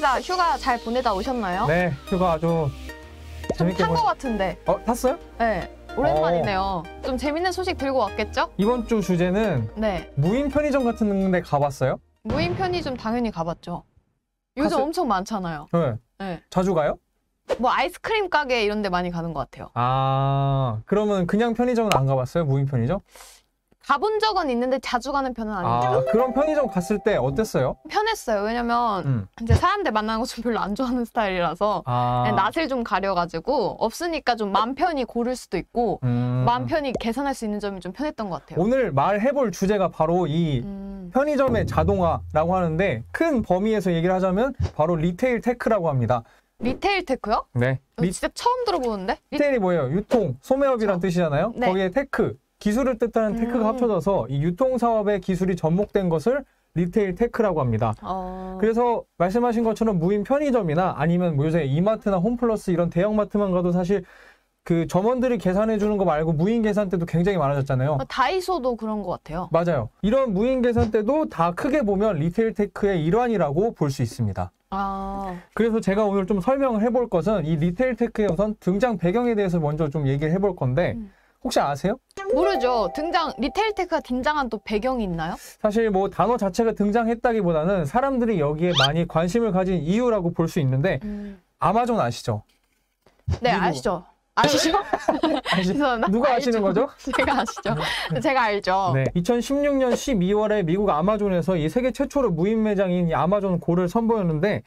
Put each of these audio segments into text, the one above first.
다 휴가 잘 보내다 오셨나요? 네, 휴가 아주 좀 탄 것 같은데. 탔어요? 네, 오랜만이네요. 좀 재밌는 소식 들고 왔겠죠? 이번 주 주제는 네. 무인 편의점 같은 데 가봤어요? 무인 편의점 당연히 가봤죠. 요즘 엄청 많잖아요. 네. 네. 자주 가요? 뭐 아이스크림 가게 이런 데 많이 가는 것 같아요. 아, 그러면 그냥 편의점은 안 가봤어요? 무인 편의점? 가본 적은 있는데 자주 가는 편은 아니에요. 아, 그럼 편의점 갔을 때 어땠어요? 편했어요. 왜냐면 이제 사람들 만나는 거 좀 별로 안 좋아하는 스타일이라서 그냥 낯을 좀 가려가지고 없으니까 좀 마음 편히 고를 수도 있고 마음 편히 계산할 수 있는 점이 좀 편했던 것 같아요. 오늘 말해볼 주제가 바로 이 편의점의 자동화라고 하는데 큰 범위에서 얘기를 하자면 바로 리테일 테크라고 합니다. 리테일 테크요? 네. 진짜 처음 들어보는데? 리테일이 뭐예요? 유통, 소매업이란 뜻이잖아요. 네. 거기에 테크, 기술을 뜻하는 테크가 합쳐져서 이 유통사업의 기술이 접목된 것을 리테일 테크라고 합니다. 그래서 말씀하신 것처럼 무인 편의점이나 아니면 뭐 요새 이마트나 홈플러스 이런 대형마트만 가도 사실 그 점원들이 계산해 주는 거 말고 무인 계산대도 굉장히 많아졌잖아요. 다이소도 그런 것 같아요. 맞아요. 이런 무인 계산대도 다 크게 보면 리테일 테크의 일환이라고 볼 수 있습니다. 그래서 제가 오늘 좀 설명을 해볼 것은 이 리테일 테크의 우선 등장 배경에 대해서 먼저 좀 얘기를 해볼 건데 혹시 아세요? 모르죠. 리테일 테크가 등장한 또 배경이 있나요? 사실 뭐 단어 자체가 등장했다기보다는 사람들이 여기에 많이 관심을 가진 이유라고 볼 수 있는데 아마존 아시죠? 네, 아시죠? 아시죠? 누가 알죠. 아시는 거죠? 제가 아시죠? 제가 알죠. 네, 2016년 12월에 미국 아마존에서 이 세계 최초로 무인 매장인 이 아마존 고를 선보였는데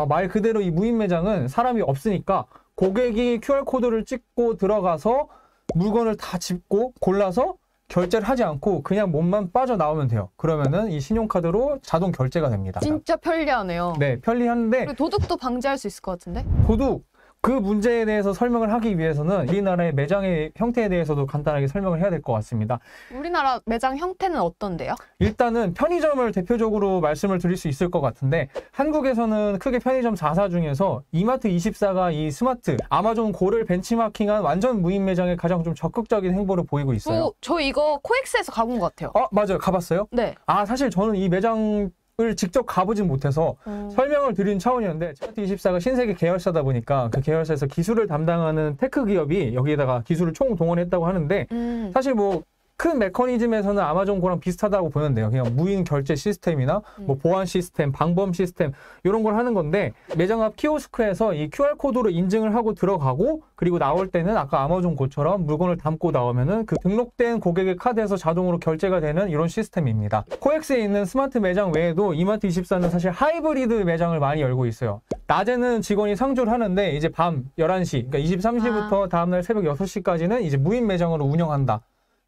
말 그대로 이 무인 매장은 사람이 없으니까 고객이 QR코드를 찍고 들어가서 물건을 다 짚고 골라서 결제를 하지 않고 그냥 몸만 빠져나오면 돼요. 그러면은 이 신용카드로 자동 결제가 됩니다. 진짜 편리하네요. 네, 편리한데 그리고 도둑도 방지할 수 있을 것 같은데? 도둑! 그 문제에 대해서 설명을 하기 위해서는 우리나라의 매장의 형태에 대해서도 간단하게 설명을 해야 될 것 같습니다. 우리나라 매장 형태는 어떤데요? 일단은 편의점을 대표적으로 말씀을 드릴 수 있을 것 같은데 한국에서는 크게 편의점 4사 중에서 이마트24가 이 스마트 아마존 고를 벤치마킹한 완전 무인 매장에 가장 좀 적극적인 행보를 보이고 있어요. 저 이거 코엑스에서 가본 것 같아요. 맞아요. 가봤어요? 네. 사실 저는 이 매장 을 직접 가보진 못해서 설명을 드린 차원이었는데 이마트24가 신세계 계열사다 보니까 그 계열사에서 기술을 담당하는 테크 기업이 여기에다가 기술을 총동원했다고 하는데 사실 뭐 큰 메커니즘에서는 아마존고랑 비슷하다고 보면 돼요. 그냥 무인 결제 시스템이나 뭐 보안 시스템, 방범 시스템 이런 걸 하는 건데 매장 앞 키오스크에서 이 QR코드로 인증을 하고 들어가고 그리고 나올 때는 아까 아마존고처럼 물건을 담고 나오면은 그 등록된 고객의 카드에서 자동으로 결제가 되는 이런 시스템입니다. 코엑스에 있는 스마트 매장 외에도 이마트24는 사실 하이브리드 매장을 많이 열고 있어요. 낮에는 직원이 상주를 하는데 이제 밤 11시, 그러니까 23시부터 다음날 새벽 6시까지는 이제 무인 매장으로 운영한다.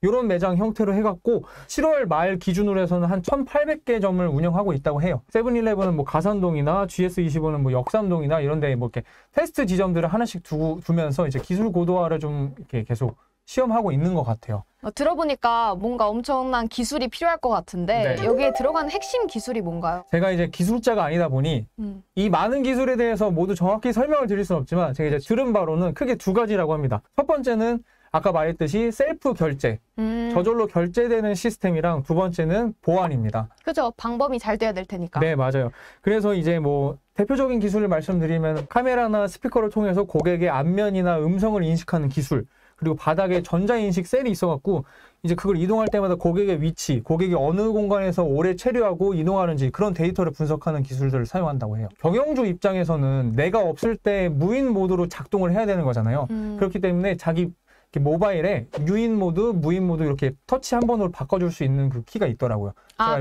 이런 매장 형태로 해갖고 7월 말 기준으로 해서는 한 1,800개 점을 운영하고 있다고 해요. 세븐일레븐은 뭐 가산동이나 GS25는 뭐 역삼동이나 이런 데 뭐 이렇게 테스트 지점들을 하나씩 두면서 이제 기술 고도화를 좀 이렇게 계속 시험하고 있는 것 같아요. 들어보니까 뭔가 엄청난 기술이 필요할 것 같은데 네. 여기에 들어가는 핵심 기술이 뭔가요? 제가 이제 기술자가 아니다 보니 이 많은 기술에 대해서 모두 정확히 설명을 드릴 수는 없지만 제가 이제 들은 바로는 크게 두 가지라고 합니다. 첫 번째는 아까 말했듯이 셀프 결제, 저절로 결제되는 시스템이랑 두 번째는 보안입니다. 그죠. 방범이 잘 돼야 될 테니까. 네, 맞아요. 그래서 이제 뭐 대표적인 기술을 말씀드리면 카메라나 스피커를 통해서 고객의 안면이나 음성을 인식하는 기술, 그리고 바닥에 전자인식 셀이 있어갖고 이제 그걸 이동할 때마다 고객의 위치, 고객이 어느 공간에서 오래 체류하고 이동하는지 그런 데이터를 분석하는 기술들을 사용한다고 해요. 경영주 입장에서는 내가 없을 때 무인 모드로 작동을 해야 되는 거잖아요. 그렇기 때문에 자기 모바일에 유인 모드, 무인 모드 이렇게 터치 한 번으로 바꿔줄 수 있는 그 키가 있더라고요.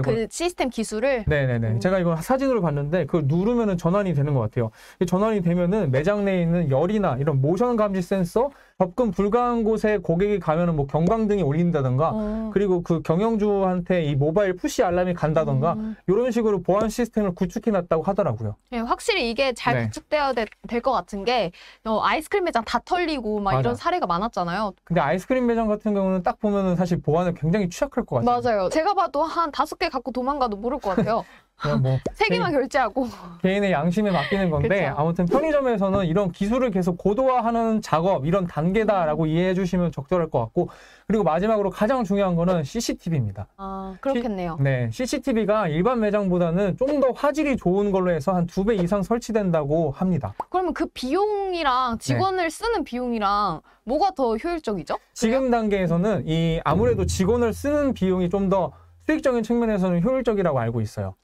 그 시스템 기술을? 네네네. 제가 이거 사진으로 봤는데 그걸 누르면은 전환이 되는 것 같아요. 전환이 되면은 매장 내에 있는 열이나 이런 모션 감지 센서, 접근 불가한 곳에 고객이 가면은 뭐 경광등이 울린다던가 그리고 그 경영주한테 이 모바일 푸시 알람이 간다던가 이런 식으로 보안 시스템을 구축해놨다고 하더라고요. 네, 확실히 이게 잘 구축되어야 될 것 같은 게 아이스크림 매장 다 털리고 막 이런 사례가 많았잖아요. 근데 아이스크림 매장 같은 경우는 딱 보면은 사실 보안에 굉장히 취약할 것 같아요. 맞아요. 제가 봐도 한 5개 갖고 도망가도 모를 것 같아요. 그냥 뭐 3개만 결제하고 개인의 양심에 맡기는 건데 그쵸. 아무튼 편의점에서는 이런 기술을 계속 고도화하는 작업 이런 단계다라고 이해해 주시면 적절할 것 같고 그리고 마지막으로 가장 중요한 거는 CCTV입니다. 아, 그렇겠네요. 네, CCTV가 일반 매장보다는 좀 더 화질이 좋은 걸로 해서 한 2배 이상 설치된다고 합니다. 그러면 그 비용이랑 직원을 쓰는 비용이랑 뭐가 더 효율적이죠? 지금 단계에서는 이 아무래도 직원을 쓰는 비용이 좀 더 수익적인 측면에서는 효율적이라고 알고 있어요.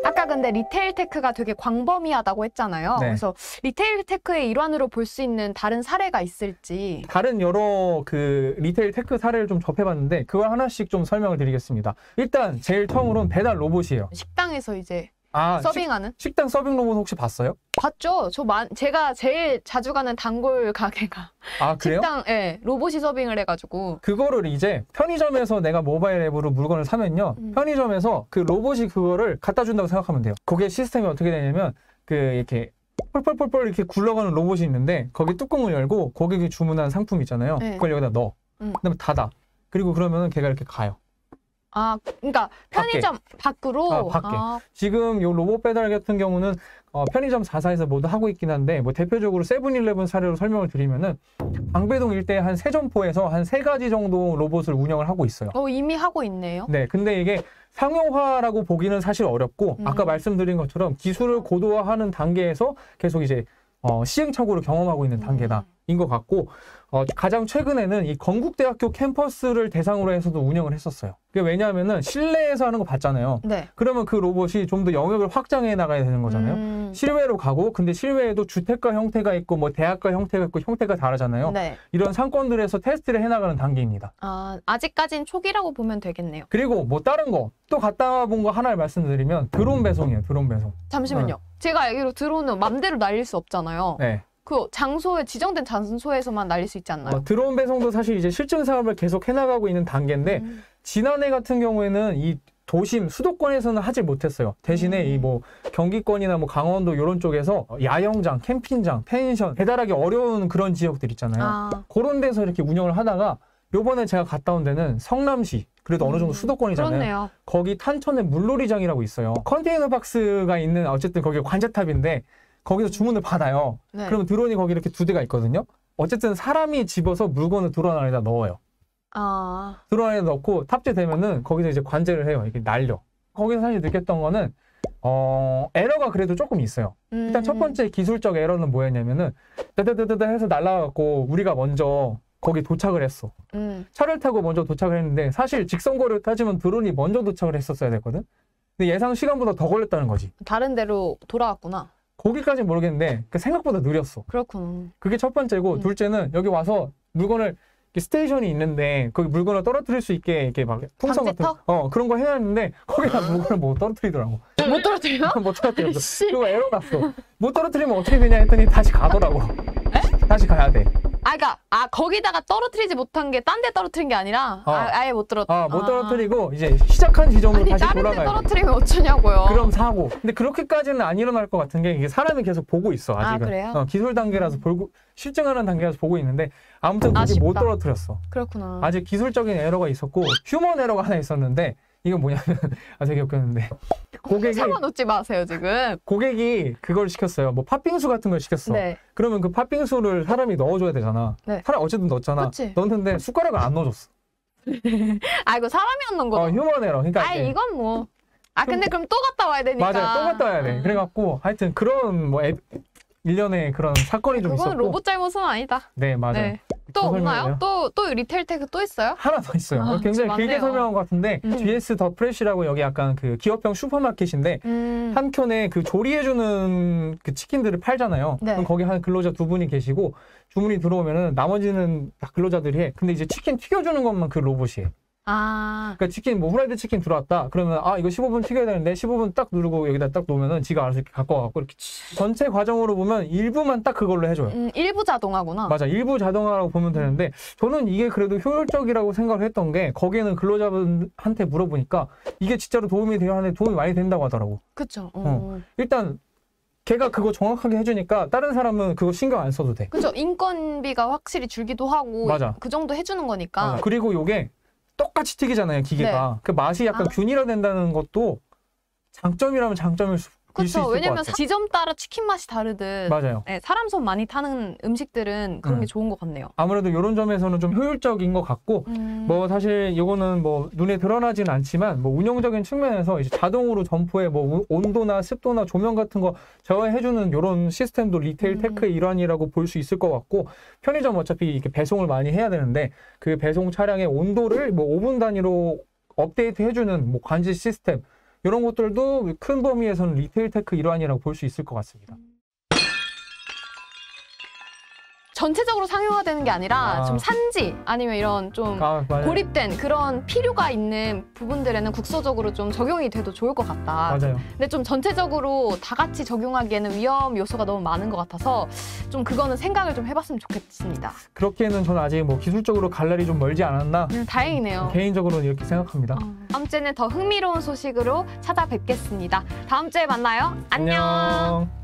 아까 근데 리테일 테크가 되게 광범위하다고 했잖아요. 네. 그래서 리테일 테크의 일환으로 볼 수 있는 다른 사례가 있을지. 다른 여러 그 리테일 테크 사례를 좀 접해봤는데 그걸 하나씩 좀 설명을 드리겠습니다. 일단 제일 처음으로는 배달 로봇이에요. 식당에서 이제 아, 서빙하는? 식당 서빙 로봇 혹시 봤어요? 봤죠? 제가 제일 자주 가는 단골 가게가 아, 그래요? 식당, 로봇이 서빙을 해가지고. 그거를 이제 편의점에서 내가 모바일 앱으로 물건을 사면요. 편의점에서 그 로봇이 그거를 갖다 준다고 생각하면 돼요. 그게 시스템이 어떻게 되냐면 그 이렇게 펄펄펄펄 이렇게 굴러가는 로봇이 있는데 거기 뚜껑을 열고 고객이 주문한 상품 있잖아요. 네. 그걸 여기다 넣어. 그다음에 닫아. 그리고 그러면은 걔가 이렇게 가요. 아, 그러니까 편의점 밖으로? 밖에. 아, 지금 요 로봇 배달 같은 경우는 편의점 4사에서 모두 하고 있긴 한데 뭐 대표적으로 세븐일레븐 사례로 설명을 드리면은 방배동 일대에 한 3점포에서 한 3가지 정도 로봇을 운영을 하고 있어요. 이미 하고 있네요. 네, 근데 이게 상용화라고 보기는 사실 어렵고 아까 말씀드린 것처럼 기술을 고도화하는 단계에서 계속 이제 시행착오를 경험하고 있는 단계다인 것 같고 가장 최근에는 이 건국대학교 캠퍼스를 대상으로 해서도 운영을 했었어요. 그게 왜냐하면은 실내에서 하는 거 봤잖아요. 네. 그러면 그 로봇이 좀 더 영역을 확장해 나가야 되는 거잖아요. 실외로 가고 근데 실외에도 주택가 형태가 있고 뭐 대학가 형태가 있고 형태가 다르잖아요. 네. 이런 상권들에서 테스트를 해나가는 단계입니다. 아, 아직까진 초기라고 보면 되겠네요. 그리고 뭐 다른 거 또 갔다 본 거 하나를 말씀드리면 드론 배송이에요. 드론 배송. 잠시만요. 제가 알기로 드론은 맘대로 날릴 수 없잖아요. 네. 그 장소에 지정된 장소에서만 날릴 수 있지 않나요? 드론 배송도 사실 이제 실증 사업을 계속 해나가고 있는 단계인데 지난해 같은 경우에는 이 도심 수도권에서는 하질 못했어요. 대신에 이 뭐 경기권이나 뭐 강원도 이런 쪽에서 야영장, 캠핑장, 펜션 배달하기 어려운 그런 지역들 있잖아요. 그런 데서 이렇게 운영을 하다가 요번에 제가 갔다 온 데는 성남시 그래도 어느 정도 수도권이잖아요. 그렇네요. 거기 탄천에 물놀이장이라고 있어요. 컨테이너 박스가 있는 어쨌든 거기 관제탑인데 거기서 주문을 받아요. 네. 그러면 드론이 거기 이렇게 2대가 있거든요. 어쨌든 사람이 집어서 물건을 드론 안에다 넣어요. 아, 드론 안에 넣고 탑재되면은 거기서 이제 관제를 해요. 이렇게 날려. 거기서 사실 느꼈던 거는 에러가 그래도 조금 있어요. 일단 첫 번째 기술적 에러는 뭐였냐면은 따다다다다 해서 날아가고 우리가 먼저 거기 도착을 했어. 차를 타고 먼저 도착을 했는데 사실 직선거리를 따지면 드론이 먼저 도착을 했었어야 됐거든. 근데 예상 시간보다 더 걸렸다는 거지. 다른 데로 돌아갔구나. 거기까지는 모르겠는데 생각보다 느렸어. 그렇구나. 그게 첫 번째고 둘째는 여기 와서 물건을 스테이션이 있는데 거기 물건을 떨어뜨릴 수 있게 이렇게 막 풍선 같은 그런 거 해놨는데 거기다 물건을 못 떨어뜨리더라고. 못 떨어뜨려? 못 떨어뜨렸어. 그거 에러 났어. 못 떨어뜨리면 어떻게 되냐 했더니 다시 가더라고. 다시 가야 돼. 거기다가 떨어뜨리지 못한 게 딴 데 떨어뜨린 게 아니라 아예 못 못 떨어뜨리고 이제 시작한 지점으로 다시 다른 돌아가야 돼. 데 떨어뜨리면 어쩌냐고요. 그럼 사고. 근데 그렇게까지는 안 일어날 것 같은 게 이게 사람이 계속 보고 있어. 아직은. 그래요? 기술 단계라서 실증하는 단계라서 보고 있는데 아무튼 그게 못 떨어뜨렸어. 그렇구나. 아직 기술적인 에러가 있었고 휴먼 에러가 하나 있었는데 이건 뭐냐면 되게 웃겼는데 참아놓지 마세요 지금. 고객이 그걸 시켰어요. 뭐 팥빙수 같은 걸 시켰어. 네. 그러면 그 팥빙수를 사람이 넣어줘야 되잖아. 네. 사람 어쨌든 넣었잖아. 그치. 넣었는데 숟가락을 안 넣어줬어. 이거 사람이 안 넣은 거다. 휴먼 에러. 그러니까 이건 뭐. 근데 그럼 또 갔다 와야 되니까. 맞아요. 또 갔다 와야 돼. 그래갖고 하여튼 그런 뭐 일련의 그런 사건이 좀 있었고. 그건 로봇 잘못은 아니다. 네, 맞아요. 네. 또 없나요? 또 리테일 테크 또 있어요? 하나 더 있어요. 굉장히 길게 설명한 것 같은데 GS 더 프레시라고 여기 약간 그 기업형 슈퍼마켓인데 한 켠에 그 조리해주는 그 치킨들을 팔잖아요. 네. 그럼 거기 한 근로자 2분이 계시고 주문이 들어오면은 나머지는 다 근로자들이 해. 근데 이제 치킨 튀겨주는 것만 그 로봇이 해. 그러니까 치킨 뭐 후라이드 치킨 들어왔다. 그러면 이거 15분 튀겨야 되는데 15분 딱 누르고 여기다 딱 놓으면은 지가 알아서 이렇게 갖고 와갖고 이렇게 전체 과정으로 보면 일부만 딱 그걸로 해줘요. 일부 자동화구나. 맞아, 일부 자동화라고 보면 되는데 저는 이게 그래도 효율적이라고 생각을 했던 게 거기에는 근로자분한테 물어보니까 이게 진짜로 도움이 돼야 하는데 도움이 많이 된다고 하더라고. 그쵸. 일단 걔가 그거 정확하게 해주니까 다른 사람은 그거 신경 안 써도 돼. 그죠. 인건비가 확실히 줄기도 하고 맞아. 그 정도 해주는 거니까. 맞아. 그리고 요게 똑같이 튀기잖아요, 기계가. 그 맛이 약간 균일화된다는 것도 장점이라면 장점일 수 그렇죠. 왜냐면 지점 따라 치킨 맛이 다르듯 맞아요. 네, 사람 손 많이 타는 음식들은 그런 게 좋은 것 같네요. 아무래도 이런 점에서는 좀 효율적인 것 같고 뭐 사실 이거는 뭐 눈에 드러나지는 않지만 뭐 운영적인 측면에서 이제 자동으로 점포에 뭐 온도나 습도나 조명 같은 거 제어해주는 이런 시스템도 리테일 테크의 일환이라고 볼 수 있을 것 같고 편의점 어차피 이렇게 배송을 많이 해야 되는데 그 배송 차량의 온도를 뭐 5분 단위로 업데이트 해주는 뭐 관제 시스템 이런 것들도 큰 범위에서는 리테일 테크 일환이라고 볼 수 있을 것 같습니다. 전체적으로 상용화되는 게 아니라 좀 산지 아니면 이런 좀 고립된 그런 필요가 있는 부분들에는 국소적으로 좀 적용이 돼도 좋을 것 같다. 맞아요. 근데 좀 전체적으로 다 같이 적용하기에는 위험 요소가 너무 많은 것 같아서 좀 그거는 생각을 좀 해봤으면 좋겠습니다. 그렇기에는 저는 아직 뭐 기술적으로 갈 날이 좀 멀지 않았나. 다행이네요. 개인적으로는 이렇게 생각합니다. 다음 주에는 더 흥미로운 소식으로 찾아뵙겠습니다. 다음 주에 만나요. 안녕.